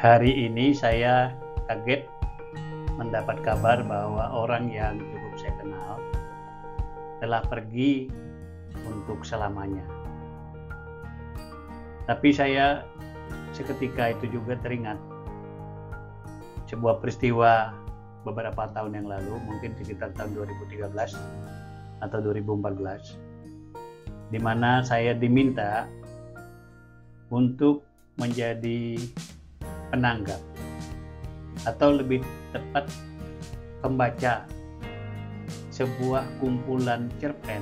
Hari ini saya kaget mendapat kabar bahwa orang yang cukup saya kenal telah pergi untuk selamanya. Tapi saya seketika itu juga teringat sebuah peristiwa beberapa tahun yang lalu, mungkin sekitar tahun 2013 atau 2014, di mana saya diminta untuk menjadi penanggap atau lebih tepat pembaca sebuah kumpulan cerpen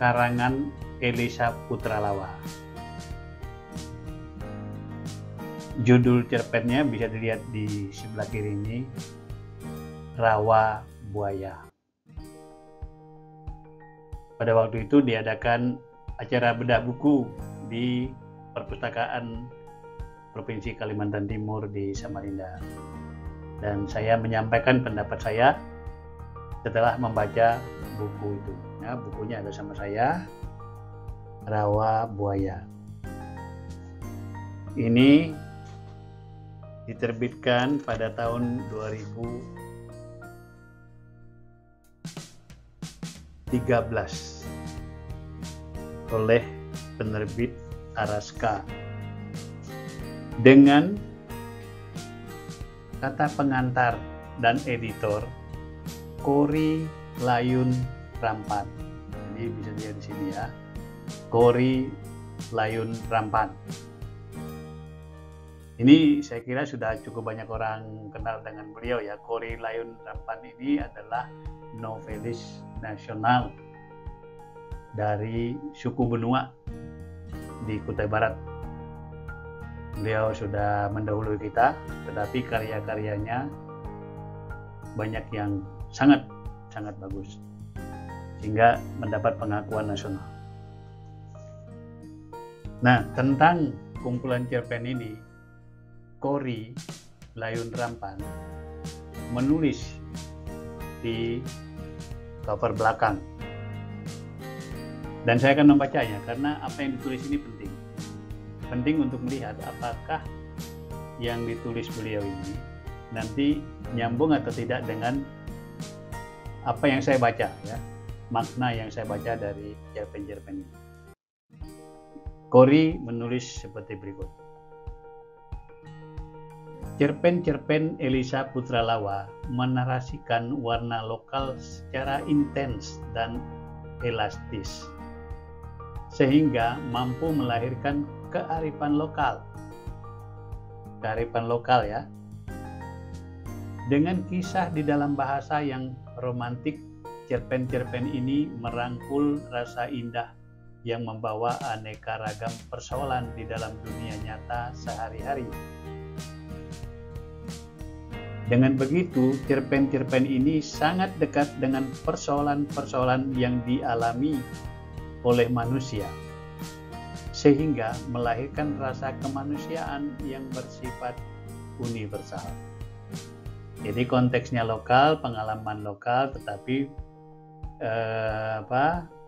karangan Elisa Putralawa. Judul cerpennya bisa dilihat di sebelah kiri ini, Rawa Buaya. Pada waktu itu diadakan acara bedah buku di Perpustakaan Provinsi Kalimantan Timur di Samarinda, dan saya menyampaikan pendapat saya setelah membaca buku itu. Nah, bukunya ada sama saya, Rawa Buaya. Ini diterbitkan pada tahun 2013 oleh penerbit Araska dengan kata pengantar dan editor Kori Layun Rampan. Jadi bisa dilihat di sini ya, Kori Layun Rampan. Ini saya kira sudah cukup banyak orang kenal dengan beliau ya. Kori Layun Rampan ini adalah novelis nasional dari suku Benua di Kutai Barat. Beliau sudah mendahului kita, tetapi karya-karyanya banyak yang sangat bagus, sehingga mendapat pengakuan nasional. Nah, tentang kumpulan cerpen ini, Kori Layun Rampan menulis di cover belakang, dan saya akan membacanya karena apa yang ditulis ini penting untuk melihat apakah yang ditulis beliau ini nanti nyambung atau tidak dengan apa yang saya baca ya, makna yang saya baca dari cerpen-cerpen ini. Kori menulis seperti berikut. Cerpen-cerpen Elisa Putralawa menarasikan warna lokal secara intens dan elastis, sehingga mampu melahirkan kearifan lokal ya, dengan kisah di dalam bahasa yang romantik. Cerpen-cerpen ini merangkul rasa indah yang membawa aneka ragam persoalan di dalam dunia nyata sehari-hari. Dengan begitu, cerpen-cerpen ini sangat dekat dengan persoalan-persoalan yang dialami oleh manusia, sehingga melahirkan rasa kemanusiaan yang bersifat universal. Jadi konteksnya lokal, pengalaman lokal, tetapi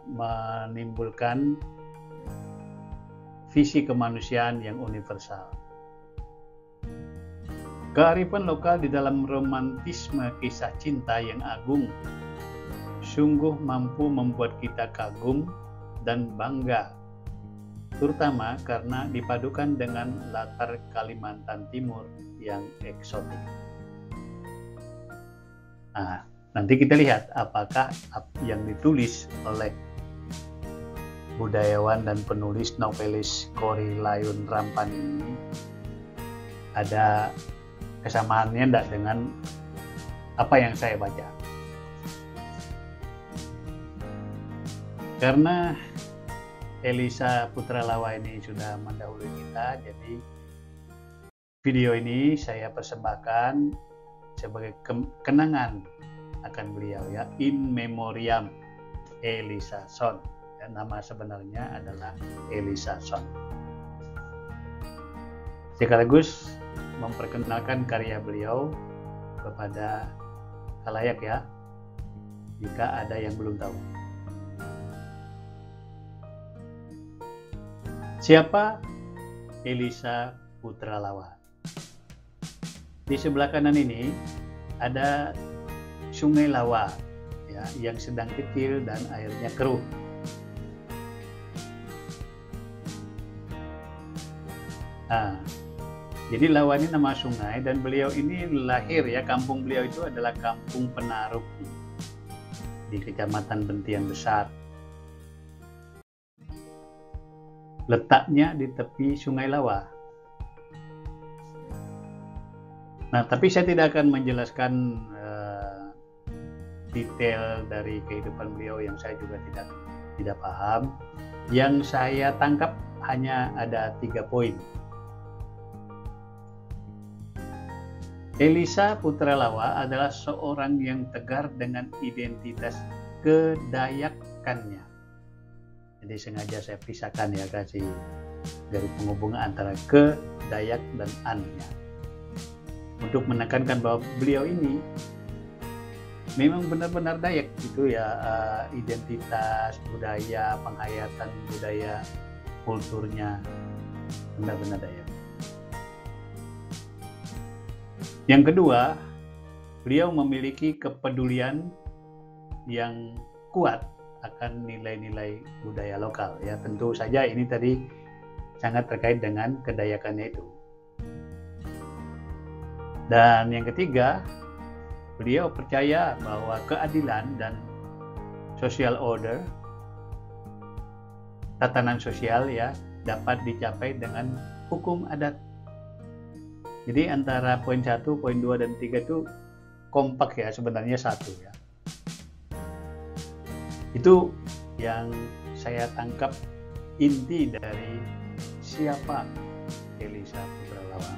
menimbulkan visi kemanusiaan yang universal. Kearifan lokal di dalam romantisme kisah cinta yang agung sungguh mampu membuat kita kagum dan bangga, terutama karena dipadukan dengan latar Kalimantan Timur yang eksotik. Nah, nanti kita lihat apakah yang ditulis oleh budayawan dan penulis novelis Kori Layun Rampan ini ada kesamaannya enggak dengan apa yang saya baca. Karena Elisa Putralawa ini sudah mendahului kita, jadi video ini saya persembahkan sebagai kenangan akan beliau ya, in memoriam Elisa Son. Dan nama sebenarnya adalah Elisa Son. Sekaligus memperkenalkan karya beliau kepada khalayak ya, jika ada yang belum tahu. Siapa Elisa Putralawa. Di sebelah kanan ini ada Sungai Lawa ya, yang sedang kecil dan airnya keruh. Nah, jadi Lawa ini nama sungai, dan beliau ini lahir ya, kampung beliau itu adalah Kampung Penaruk di Kecamatan Bentian Besar. Letaknya di tepi Sungai Lawa. Nah, tapi saya tidak akan menjelaskan detail dari kehidupan beliau yang saya juga tidak paham. Yang saya tangkap hanya ada 3 poin. Elisa Putralawa adalah seorang yang tegar dengan identitas kedayakannya. Jadi sengaja saya pisahkan ya, kasih dari penghubungan antara ke, Dayak, dan an-nya. Untuk menekankan bahwa beliau ini memang benar-benar Dayak gitu ya, identitas budaya, penghayatan budaya, kulturnya benar-benar Dayak. Yang kedua, beliau memiliki kepedulian yang kuat akan nilai-nilai budaya lokal ya. Tentu saja ini tadi sangat terkait dengan kedayakannya itu. Dan yang ketiga, beliau percaya bahwa keadilan dan social order, tatanan sosial ya, dapat dicapai dengan hukum adat. Jadi antara poin 1, poin 2, dan 3 itu kompak ya, sebenarnya satu ya. Itu yang saya tangkap inti dari siapa Elisa Putralawa.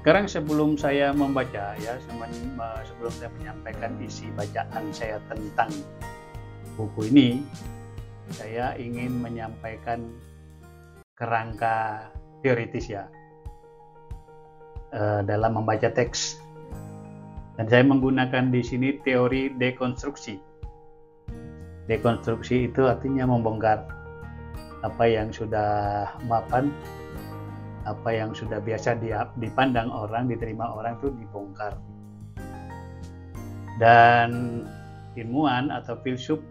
Sekarang sebelum saya membaca ya, sebelum saya menyampaikan isi bacaan saya tentang buku ini, saya ingin menyampaikan kerangka teoritis ya dalam membaca teks, dan saya menggunakan di sini teori dekonstruksi. Dekonstruksi itu artinya membongkar apa yang sudah mapan, apa yang sudah biasa dipandang orang, diterima orang itu dibongkar. Dan ilmuwan atau filsuf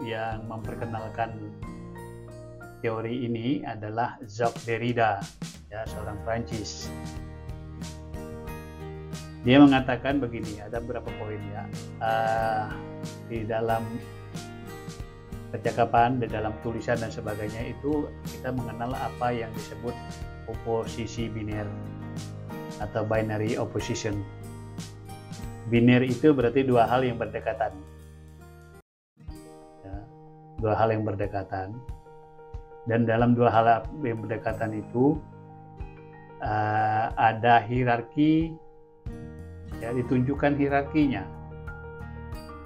yang memperkenalkan teori ini adalah Jacques Derrida, ya, seorang Prancis. Dia mengatakan begini, ada beberapa poin ya, di dalam percakapan, di dalam tulisan dan sebagainya itu kita mengenal apa yang disebut oposisi biner atau binary opposition. Biner itu berarti dua hal yang berdekatan, ya, dua hal yang berdekatan. Dan dalam dua hal yang berdekatan itu ada hierarki, ya, ditunjukkan hierarkinya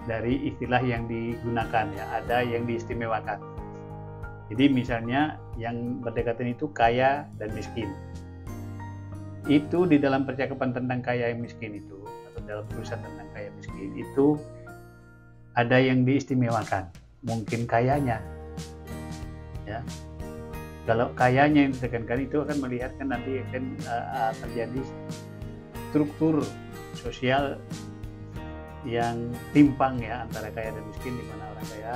dari istilah yang digunakan ya, ada yang diistimewakan. Jadi misalnya yang berdekatan itu kaya dan miskin. Itu di dalam percakapan tentang kaya dan miskin itu, atau dalam tulisan tentang kaya miskin itu ada yang diistimewakan, mungkin kayanya. Ya, kalau kayanya yang ditekankan itu akan melihatkan nanti akan terjadi struktur sosial yang timpang ya antara kaya dan miskin, di mana orang kaya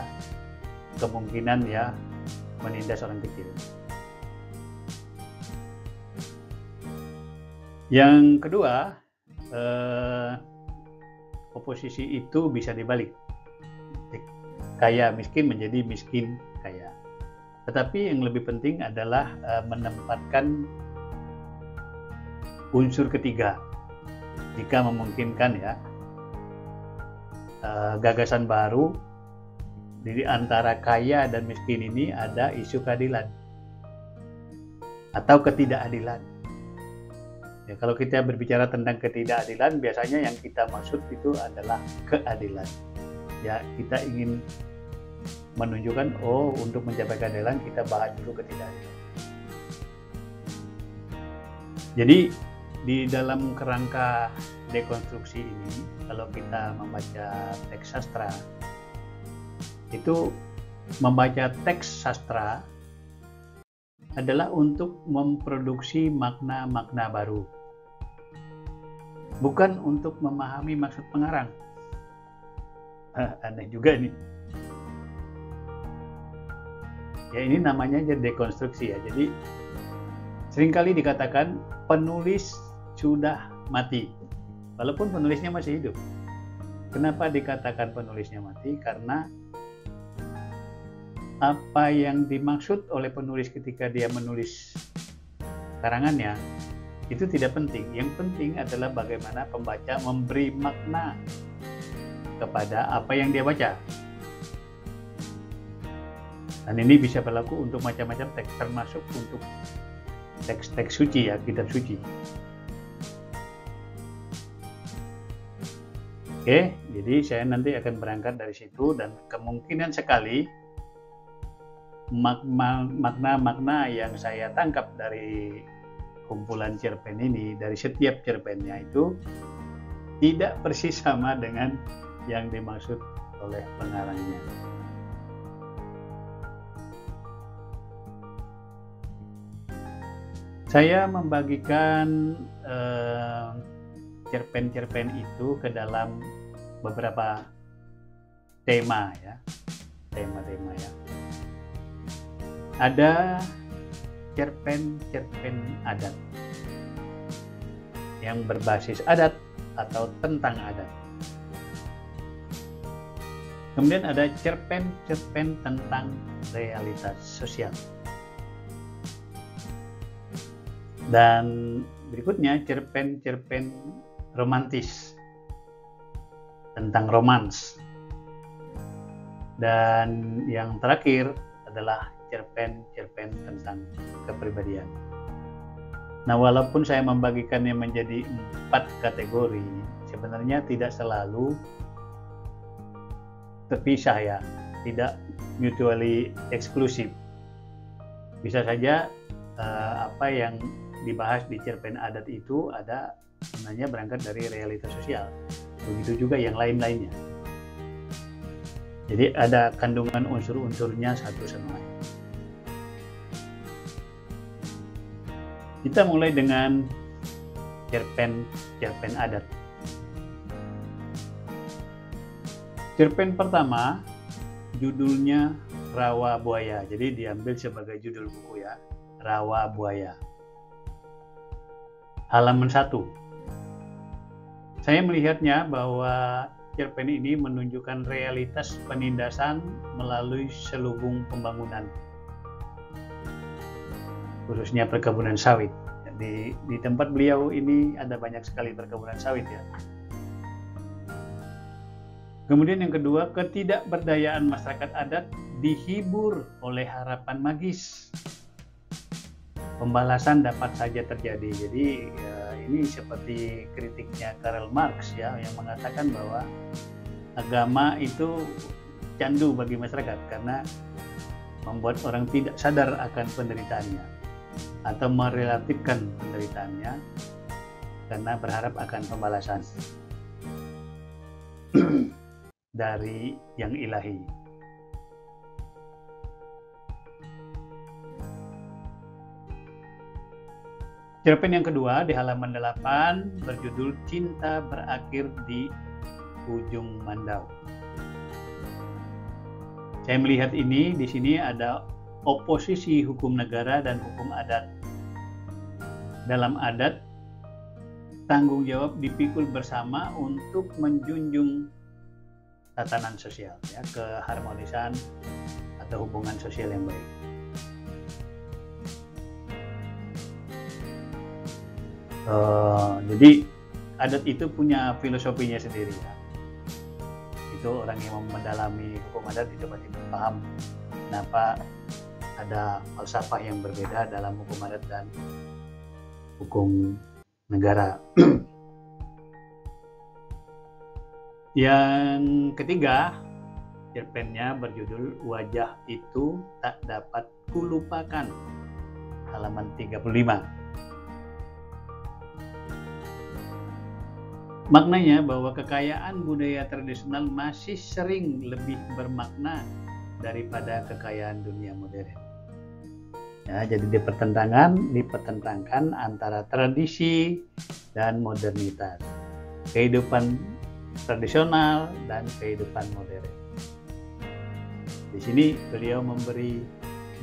kemungkinan ya menindas orang kecil. Yang kedua, oposisi itu bisa dibalik, kaya miskin menjadi miskin kaya. Tetapi yang lebih penting adalah menempatkan unsur ketiga, jika memungkinkan ya, gagasan baru di antara kaya dan miskin ini ada isu keadilan atau ketidakadilan. Ya, kalau kita berbicara tentang ketidakadilan, biasanya yang kita maksud itu adalah keadilan. Ya, kita ingin menunjukkan, oh, untuk mencapai keadilan kita bahas dulu ketidakadilan. Jadi di dalam kerangka dekonstruksi ini, kalau kita membaca teks sastra, itu membaca teks sastra adalah untuk memproduksi makna-makna baru, bukan untuk memahami maksud pengarang. Aneh juga nih. Ya, ini namanya dekonstruksi ya. Jadi seringkali dikatakan penulis sudah mati, walaupun penulisnya masih hidup. Kenapa dikatakan penulisnya mati? Karena apa yang dimaksud oleh penulis ketika dia menulis karangannya itu tidak penting. Yang penting adalah bagaimana pembaca memberi makna kepada apa yang dia baca. Dan ini bisa berlaku untuk macam-macam teks, termasuk untuk teks-teks suci ya, kitab suci. Oke, jadi saya nanti akan berangkat dari situ, dan kemungkinan sekali makna-makna yang saya tangkap dari kumpulan cerpen ini, dari setiap cerpennya itu tidak persis sama dengan yang dimaksud oleh pengarangnya. Saya membagikan cerpen-cerpen itu ke dalam beberapa tema ya, tema-tema ya. Ada cerpen-cerpen adat yang berbasis adat atau tentang adat. Kemudian ada cerpen-cerpen tentang realitas sosial. Dan berikutnya cerpen-cerpen romantis tentang romans. Dan yang terakhir adalah cerpen-cerpen tentang kepribadian. Nah, walaupun saya membagikannya menjadi 4 kategori, sebenarnya tidak selalu terpisah ya, tidak mutually eksklusif. Bisa saja apa yang dibahas di cerpen adat itu ada sebenarnya berangkat dari realitas sosial. Begitu juga yang lain-lainnya. Jadi ada kandungan unsur-unsurnya satu sama lain. Kita mulai dengan cerpen adat. Cerpen pertama judulnya Rawa Buaya. Jadi diambil sebagai judul buku ya, Rawa Buaya. Halaman 1. Saya melihatnya bahwa cerpen ini menunjukkan realitas penindasan melalui selubung pembangunan, khususnya perkebunan sawit. Di tempat beliau ini ada banyak sekali perkebunan sawit ya. Kemudian yang kedua, ketidakberdayaan masyarakat adat dihibur oleh harapan magis. Pembalasan dapat saja terjadi. Jadi ya, ini seperti kritiknya Karl Marx ya, yang mengatakan bahwa agama itu candu bagi masyarakat karena membuat orang tidak sadar akan penderitaannya atau merelatifkan penderitaannya karena berharap akan pembalasan dari yang ilahi. Cerpen yang kedua di halaman 8 berjudul Cinta Berakhir di Ujung Mandau. Saya melihat ini, di sini ada oposisi hukum negara dan hukum adat. Dalam adat, tanggung jawab dipikul bersama untuk menjunjung tatanan sosial, ya, keharmonisan atau hubungan sosial yang baik. Jadi adat itu punya filosofinya sendiri ya. Itu orang yang mendalami hukum adat itu pasti paham kenapa ada falsafah yang berbeda dalam hukum adat dan hukum negara. Yang ketiga, cerpennya berjudul Wajah Itu Tak Dapat Kulupakan, halaman 35. Maknanya bahwa kekayaan budaya tradisional masih sering lebih bermakna daripada kekayaan dunia modern. Ya, jadi dipertentangkan antara tradisi dan modernitas, kehidupan tradisional dan kehidupan modern. Di sini beliau memberi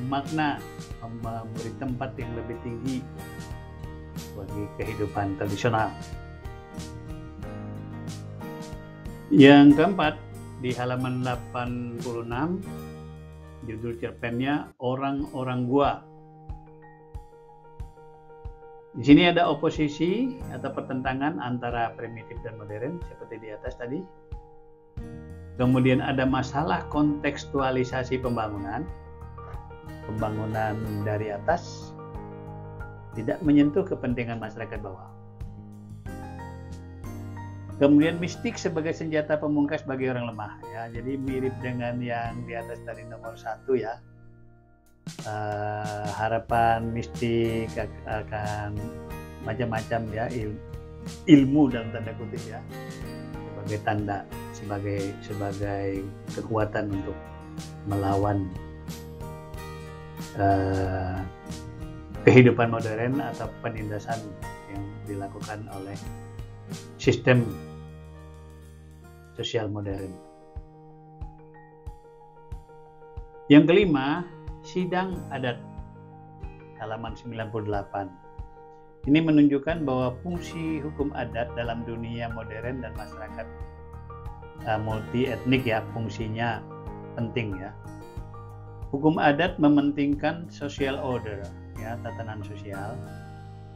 makna, memberi tempat yang lebih tinggi bagi kehidupan tradisional. Yang keempat, di halaman 86, judul cerpennya Orang-orang Gua. Di sini ada oposisi atau pertentangan antara primitif dan modern seperti di atas tadi. Kemudian ada masalah kontekstualisasi pembangunan dari atas tidak menyentuh kepentingan masyarakat bawah. Kemudian mistik sebagai senjata pemungkas bagi orang lemah, ya. Jadi mirip dengan yang di atas tadi nomor 1 ya. Harapan mistik akan macam-macam ya, ilmu dalam tanda kutip ya, sebagai tanda, sebagai kekuatan untuk melawan kehidupan modern atau penindasan yang dilakukan oleh sistem sosial modern. Yang kelima, sidang adat, halaman 98. Ini menunjukkan bahwa fungsi hukum adat dalam dunia modern dan masyarakat multi etnik ya, fungsinya penting ya. Hukum adat mementingkan social order ya, tatanan sosial,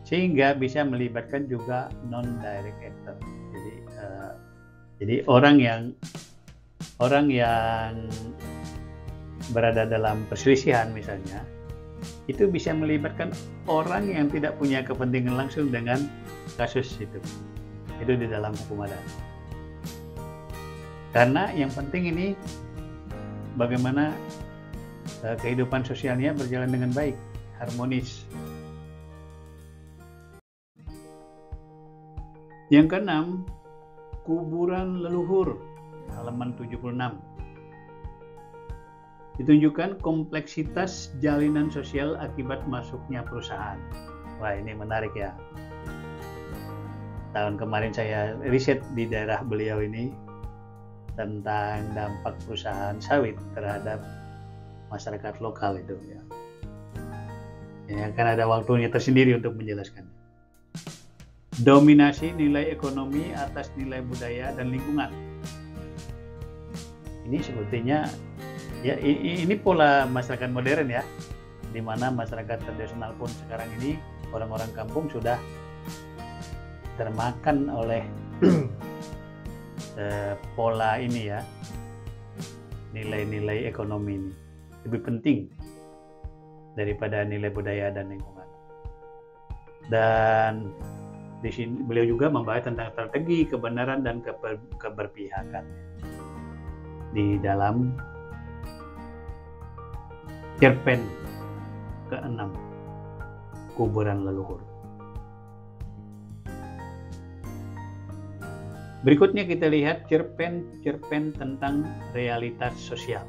sehingga bisa melibatkan juga non-direct actor. Jadi orang yang berada dalam perselisihan misalnya, itu bisa melibatkan orang yang tidak punya kepentingan langsung dengan kasus itu. Itu di dalam hukum adat. Karena yang penting ini bagaimana kehidupan sosialnya berjalan dengan baik, harmonis. Yang keenam, kuburan leluhur, halaman 76. Ditunjukkan kompleksitas jalinan sosial akibat masuknya perusahaan. Wah, ini menarik ya. Tahun kemarin saya riset di daerah beliau ini tentang dampak perusahaan sawit terhadap masyarakat lokal itu ya. Ya, kan ada waktunya tersendiri untuk menjelaskan. Dominasi nilai ekonomi atas nilai budaya dan lingkungan. Ini sebetulnya ya, ini pola masyarakat modern ya, di mana masyarakat tradisional pun sekarang ini orang-orang kampung sudah termakan oleh pola ini ya, nilai-nilai ekonomi ini lebih penting daripada nilai budaya dan lingkungan. Dan di sini beliau juga membahas tentang strategi kebenaran dan keberpihakan di dalam cerpen ke-6, kuburan leluhur. Berikutnya kita lihat cerpen tentang realitas sosial.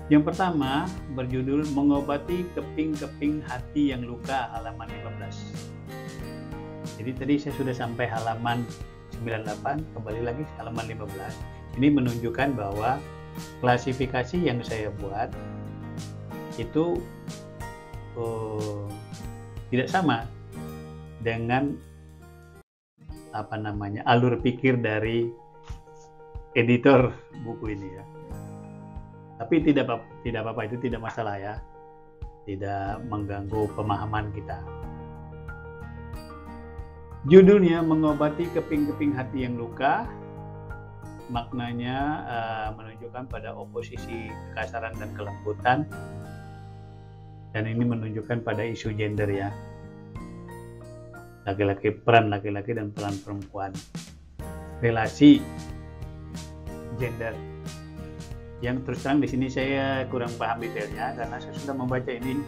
Yang pertama berjudul Mengobati Keping-keping Hati yang Luka, halaman 15. Jadi tadi saya sudah sampai halaman 98, kembali lagi halaman 15. Ini menunjukkan bahwa klasifikasi yang saya buat itu tidak sama dengan alur pikir dari editor buku ini ya. Tapi tidak apa-apa, itu tidak masalah ya, tidak mengganggu pemahaman kita. Judulnya Mengobati Keping-keping Hati yang Luka. Maknanya menunjukkan pada oposisi kekasaran dan kelembutan, dan ini menunjukkan pada isu gender ya, peran laki-laki dan peran perempuan, relasi gender. Yang terus terang di sini saya kurang paham detailnya karena saya sudah membaca ini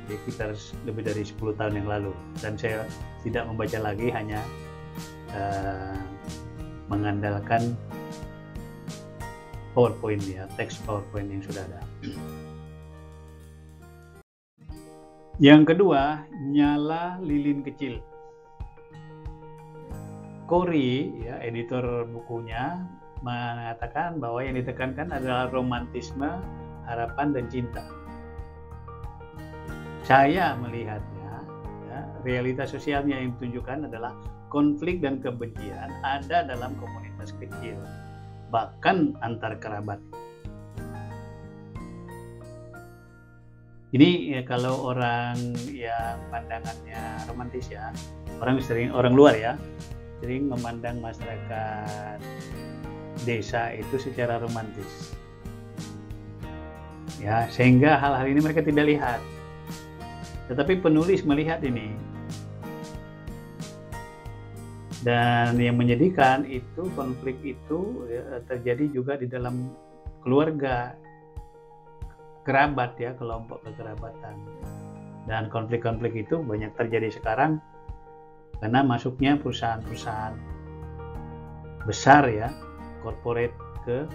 sekitar lebih dari 10 tahun yang lalu, dan saya tidak membaca lagi, hanya mengandalkan PowerPoint ya, teks PowerPoint yang sudah ada. Yang kedua, nyala lilin kecil. Corey, ya, editor bukunya, mengatakan bahwa yang ditekankan adalah romantisme, harapan, dan cinta. Saya melihatnya, ya, realitas sosialnya yang ditunjukkan adalah konflik dan kebencian ada dalam komunitas kecil, bahkan antar kerabat. Ini ya, kalau orang yang pandangannya romantis ya, orang luar ya, sering memandang masyarakat desa itu secara romantis. Ya, sehingga hal-hal ini mereka tidak lihat. Tetapi penulis melihat ini. Dan yang menyedihkan itu konflik itu ya, terjadi juga di dalam keluarga, kerabat ya, kelompok kekerabatan. Dan konflik-konflik itu banyak terjadi sekarang karena masuknya perusahaan-perusahaan besar ya, corporate ke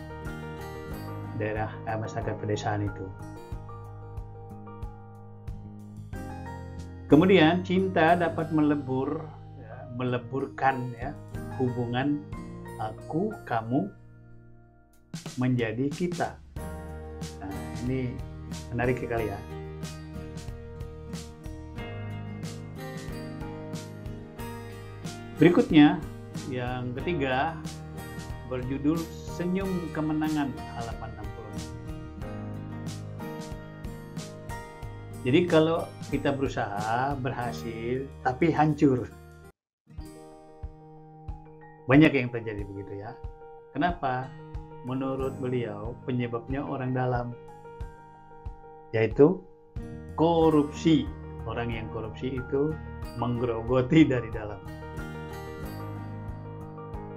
daerah masyarakat pedesaan itu. Kemudian cinta dapat meleburkan ya, hubungan aku, kamu menjadi kita. Nah, ini menarik sekali ya. Berikutnya, yang ketiga, berjudul Senyum Kemenangan, halaman 60. Jadi kalau kita berusaha, berhasil, tapi hancur. Banyak yang terjadi begitu ya. Kenapa? Menurut beliau, penyebabnya orang dalam, yaitu korupsi. Orang yang korupsi itu menggerogoti dari dalam.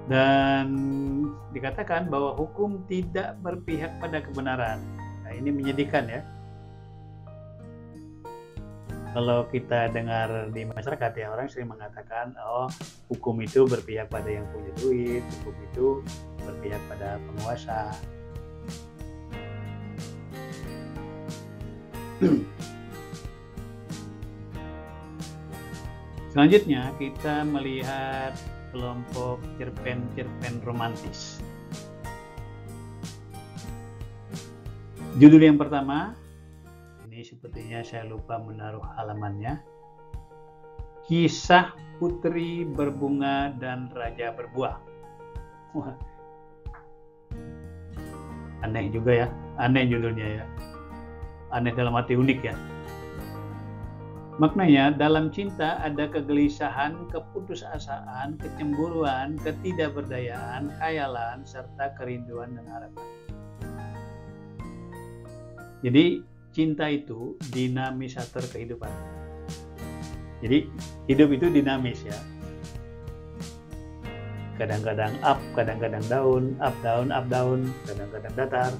Dan dikatakan bahwa hukum tidak berpihak pada kebenaran. Nah, ini menyedihkan ya. Kalau kita dengar di masyarakat ya, orang sering mengatakan, oh, hukum itu berpihak pada yang punya duit, hukum itu berpihak pada penguasa. Selanjutnya kita melihat kelompok cerpen-cerpen romantis. Judul yang pertama, ini sepertinya saya lupa menaruh halamannya. Kisah Putri Berbunga dan Raja Berbuah. Wah, aneh juga ya, aneh judulnya ya. Aneh dalam arti unik ya. Maknanya, dalam cinta ada kegelisahan, keputusasaan, kecemburuan, ketidakberdayaan, khayalan, serta kerinduan dan harapan. Jadi, cinta itu dinamisator kehidupan. Jadi, hidup itu dinamis ya. Kadang-kadang up, kadang-kadang down, up, down, kadang-kadang datar.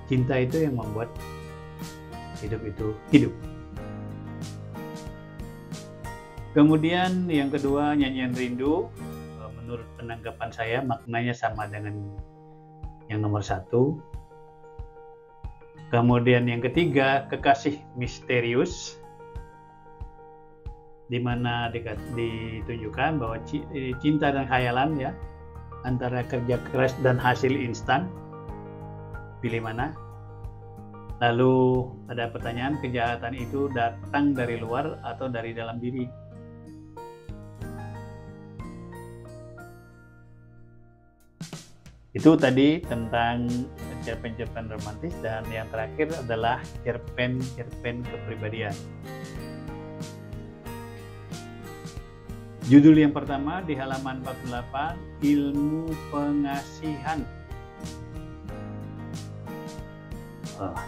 Cinta itu yang membuat hidup itu hidup. Kemudian yang kedua, nyanyian rindu. Menurut penanggapan saya maknanya sama dengan yang nomor satu. Kemudian yang ketiga, kekasih misterius, di mana ditunjukkan bahwa cinta dan khayalan ya, antara kerja keras dan hasil instan. Pilih mana? Lalu ada pertanyaan, kejahatan itu datang dari luar atau dari dalam diri? Itu tadi tentang cerpen-cerpen romantis, dan yang terakhir adalah cerpen-cerpen kepribadian. Judul yang pertama di halaman 48, Ilmu Pengasihan.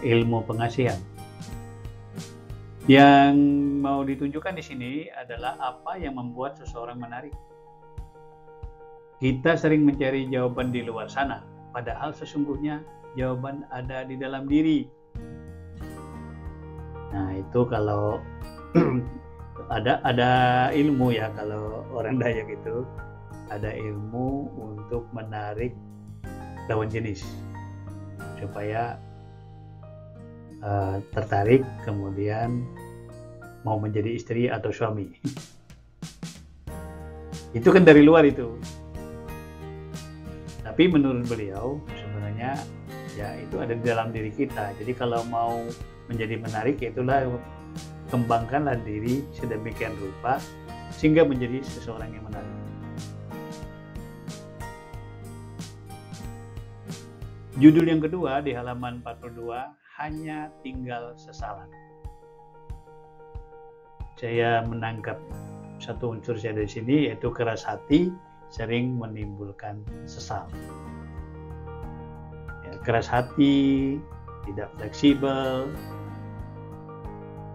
Ilmu pengasihan. Yang mau ditunjukkan di sini adalah apa yang membuat seseorang menarik. Kita sering mencari jawaban di luar sana, padahal sesungguhnya jawaban ada di dalam diri. Nah, itu kalau ada ilmu ya, kalau orang Dayak itu ada ilmu untuk menarik lawan jenis supaya tertarik kemudian mau menjadi istri atau suami. Itu kan dari luar itu. Tapi menurut beliau sebenarnya ya itu ada di dalam diri kita. Jadi kalau mau menjadi menarik, itulah kembangkanlah diri sedemikian rupa sehingga menjadi seseorang yang menarik. Judul yang kedua di halaman 42, hanya tinggal sesalan. Saya menangkap satu unsur saya dari sini, yaitu keras hati sering menimbulkan sesal. Ya, keras hati, tidak fleksibel,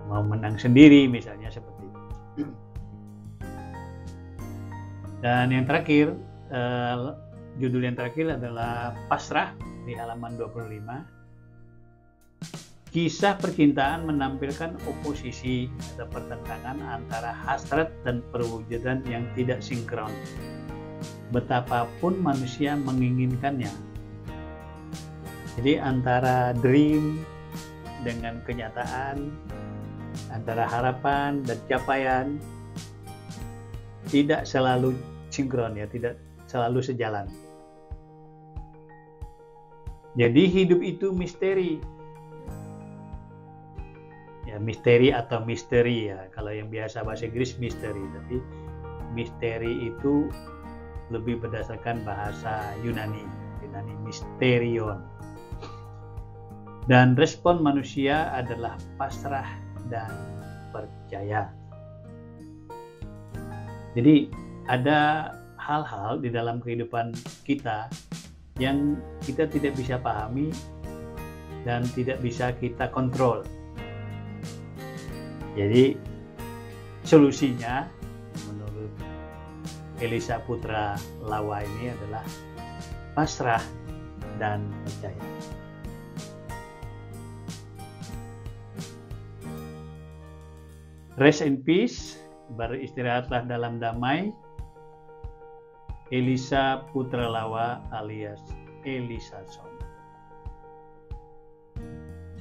mau menang sendiri misalnya seperti itu. Dan yang terakhir, judul yang terakhir adalah pasrah di halaman 25. Kisah percintaan menampilkan oposisi atau pertentangan antara hasrat dan perwujudan yang tidak sinkron. Betapapun manusia menginginkannya. Jadi antara dream dengan kenyataan, antara harapan dan capaian tidak selalu sinkron, ya, tidak selalu sejalan. Jadi hidup itu misteri. Ya, misteri atau misteri, ya. Kalau yang biasa bahasa Inggris misteri, tapi misteri itu lebih berdasarkan bahasa Yunani misterion. Dan respon manusia adalah pasrah dan percaya. Jadi ada hal-hal di dalam kehidupan kita yang kita tidak bisa pahami dan tidak bisa kita kontrol. Jadi solusinya menurut Elisa Putra Lawa ini adalah pasrah dan percaya. Rest in peace, beristirahatlah dalam damai. Elisa Putra Lawa alias Elisa Son.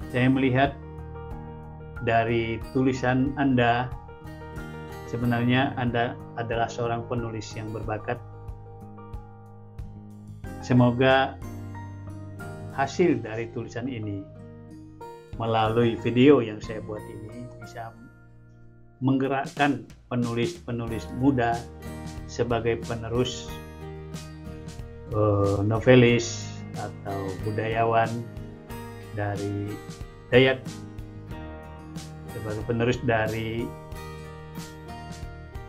Saya melihat dari tulisan Anda, sebenarnya Anda adalah seorang penulis yang berbakat. Semoga hasil dari tulisan ini melalui video yang saya buat ini bisa menggerakkan penulis-penulis muda sebagai penerus novelis atau budayawan dari Dayak, sebagai penerus dari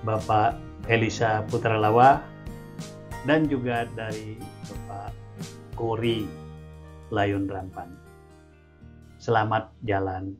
Bapak Elisa Putra Lawa dan juga dari Bapak Kori Layun Rampan. Selamat jalan